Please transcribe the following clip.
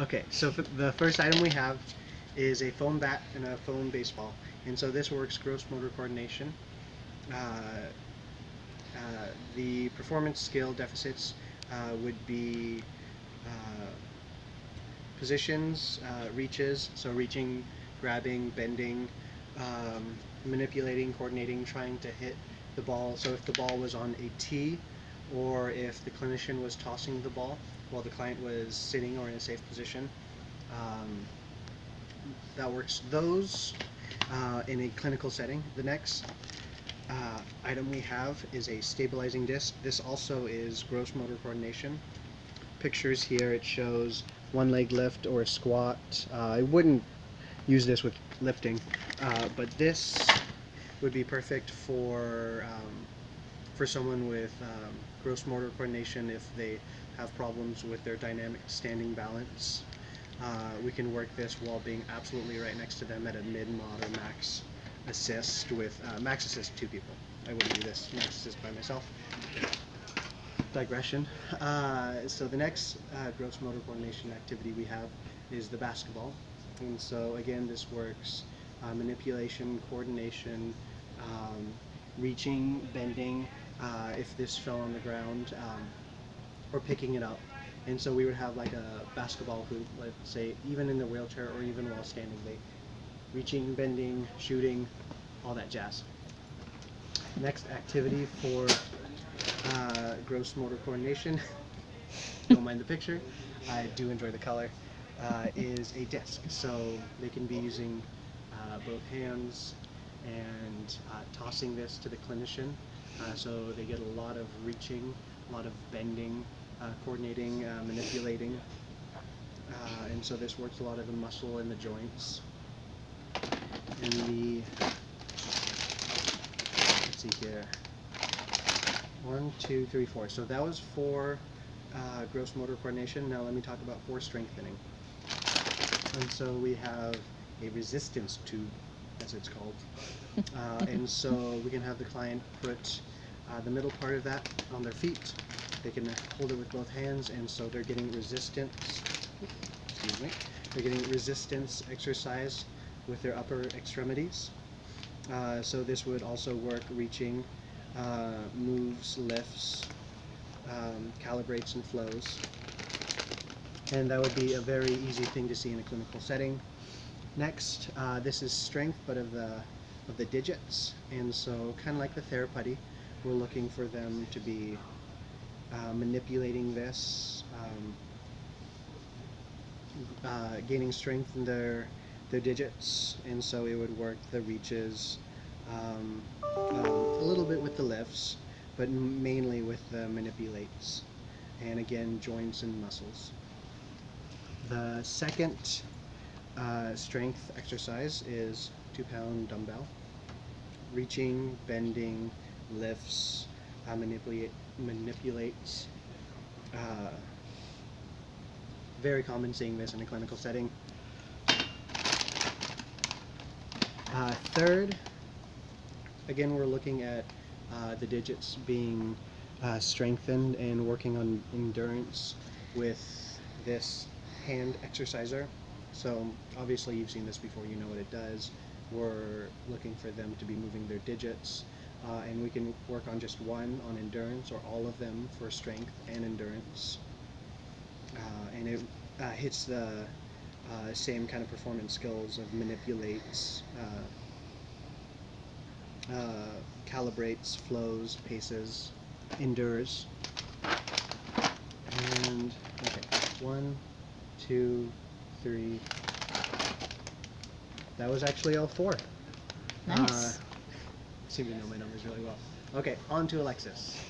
Okay, so the first item we have is a foam bat and a foam baseball. And so this works gross motor coordination. Uh, the performance skill deficits would be uh, positions, reaches, so reaching, grabbing, bending, manipulating, coordinating, trying to hit the ball. So if the ball was on a tee, or if the clinician was tossing the ball while the client was sitting or in a safe position, um, that works those in a clinical setting. The next item we have is a stabilizing disc. This also is gross motor coordination. Pictures here, it shows one leg lift or a squat. I wouldn't use this with lifting, but this would be perfect for someone with gross motor coordination if they have problems with their dynamic standing balance. We can work this while being absolutely right next to them at a mid-mod or max assist with max assist 2 people. I wouldn't do this max assist by myself. Digression. So the next gross motor coordination activity we have is the basketball. And so again, this works manipulation, coordination, reaching, bending, if this fell on the ground, or picking it up. And so we would have like a basketball hoop, let's say, even in the wheelchair or even while standing, they reaching, bending, shooting, all that jazz. Next activity for gross motor coordination, don't mind the picture, I do enjoy the color, is a disc. So they can be using both hands and tossing this to the clinician. So they get a lot of reaching, a lot of bending, coordinating, manipulating, and so this works a lot of the muscle and the joints. And let's see here, 1, 2, 3, 4. So that was for gross motor coordination. Now let me talk about for strengthening. And so we have a resistance tube, as it's called. And so we can have the client put the middle part of that on their feet. They can hold it with both hands, and so they're getting resistance. Excuse me. They're getting resistance exercise with their upper extremities. So this would also work reaching, moves, lifts, calibrates, and flows. And that would be a very easy thing to see in a clinical setting. Next, this is strength, but of the digits, and so kind of like the therapy, we're looking for them to be manipulating this, gaining strength in their digits, and so it would work the reaches, a little bit with the lifts, but mainly with the manipulates, and again joints and muscles. The second strength exercise is 2-pound dumbbell. Reaching, bending, lifts, manipulates. Very common seeing this in a clinical setting. Third, again we're looking at the digits being strengthened and working on endurance with this hand exerciser. So obviously you've seen this before, you know what it does. We're looking for them to be moving their digits, and we can work on just one on endurance, or all of them for strength and endurance. And it hits the same kind of performance skills of manipulates, calibrates, flows, paces, endures. And okay, 1, 2, 3. That was actually all 4. Nice. Seem to know my numbers really well. Okay, on to Alexis.